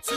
Si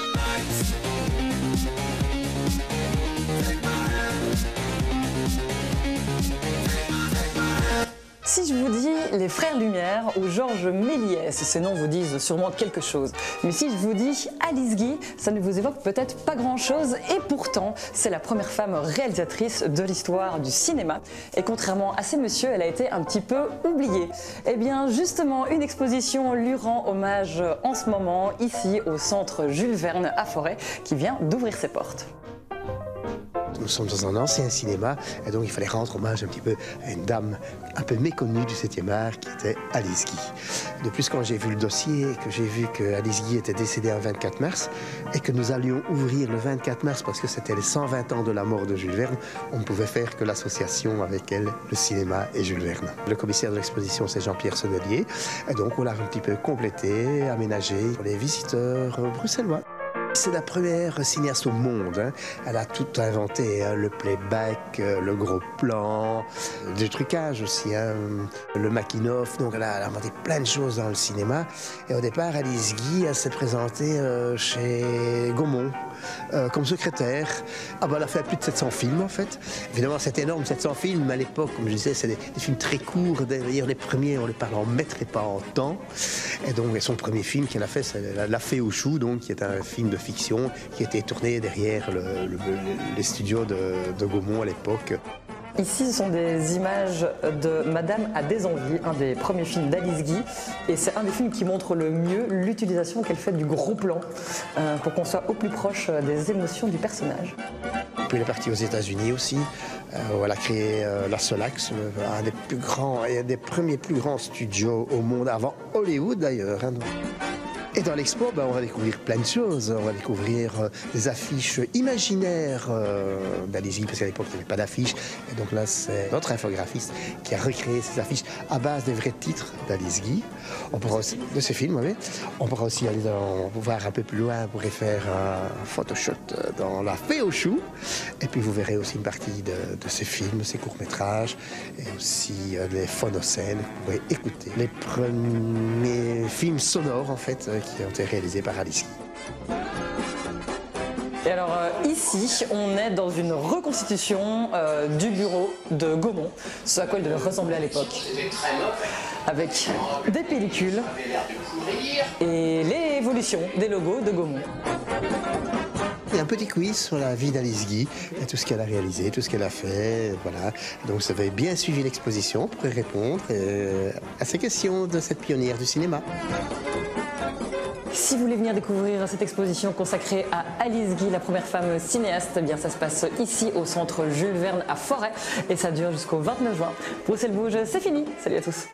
je vous dis les Frères Lumière ou Georges Méliès, ces noms vous disent sûrement quelque chose. Mais si je vous dis Alice Guy, ça ne vous évoque peut-être pas grand-chose. Et pourtant, c'est la première femme réalisatrice de l'histoire du cinéma. Et contrairement à ces messieurs, elle a été un petit peu oubliée. Eh bien, justement, une exposition lui rend hommage en ce moment, ici au centre Jules Verne à Forêt, qui vient d'ouvrir ses portes. Nous sommes dans un ancien cinéma et donc il fallait rendre hommage un petit peu à une dame un peu méconnue du 7e art qui était Alice Guy. De plus, quand j'ai vu le dossier et que j'ai vu que Alice Guy était décédée le 24 mars et que nous allions ouvrir le 24 mars parce que c'était les 120 ans de la mort de Jules Verne, on ne pouvait faire que l'association avec elle, le cinéma et Jules Verne. Le commissaire de l'exposition, c'est Jean-Pierre Sonnelier et donc on l'a un petit peu complété, aménagé pour les visiteurs bruxellois. C'est la première cinéaste au monde, hein. Elle a tout inventé, hein. Le playback, le gros plan, du trucage aussi, hein. Le making-of, donc elle a inventé plein de choses dans le cinéma. Et au départ, Alice Guy, elle s'est présentée chez Gaumont comme secrétaire. Ah ben, elle a fait plus de 700 films en fait. Évidemment, c'est énorme, 700 films, mais à l'époque, comme je disais, c'est des films très courts. D'ailleurs, les premiers, on les parle en mètres et pas en temps. Et donc, son premier film qu'elle a fait, c'est La Fée aux choux, donc, qui est un film de fiction qui était tourné derrière les studios de Gaumont à l'époque. Ici, ce sont des images de Madame a des envies, un des premiers films d'Alice Guy. Et c'est un des films qui montre le mieux l'utilisation qu'elle fait du gros plan pour qu'on soit au plus proche des émotions du personnage. Puis elle est partie aux États-Unis aussi, où elle a créé la Solax, un des plus grands et un des premiers plus grands studios au monde, avant Hollywood d'ailleurs. Hein. Et dans l'expo, on va découvrir plein de choses. On va découvrir des affiches imaginaires d'Alice Guy, parce qu'à l'époque, il n'y avait pas d'affiches. Et donc là, c'est notre infographiste qui a recréé ces affiches à base des vrais titres d'Alice Guy. On pourra aussi, de ces films, oui. On pourra aussi aller voir un peu plus loin. On pourrait faire un photoshoot dans La Fée aux choux. Et puis, vous verrez aussi une partie de ces films, de ces courts-métrages, et aussi les phonocènes. Vous pourrez écouter les premiers films sonores, en fait, qui ont été réalisés par Alice Guy. Et alors ici, on est dans une reconstitution du bureau de Gaumont, ce à quoi il devait ressembler à l'époque, avec des pellicules et l'évolution des logos de Gaumont. Il y a un petit quiz sur la vie d'Alice Guy, et tout ce qu'elle a réalisé, tout ce qu'elle a fait, voilà. Donc vous avez bien suivi l'exposition pour répondre à ces questions de cette pionnière du cinéma. Si vous voulez venir découvrir cette exposition consacrée à Alice Guy, la première femme cinéaste, eh bien ça se passe ici au centre Jules Verne à Forêt et ça dure jusqu'au 29 juin. Bruxelles Bouge, c'est fini. Salut à tous.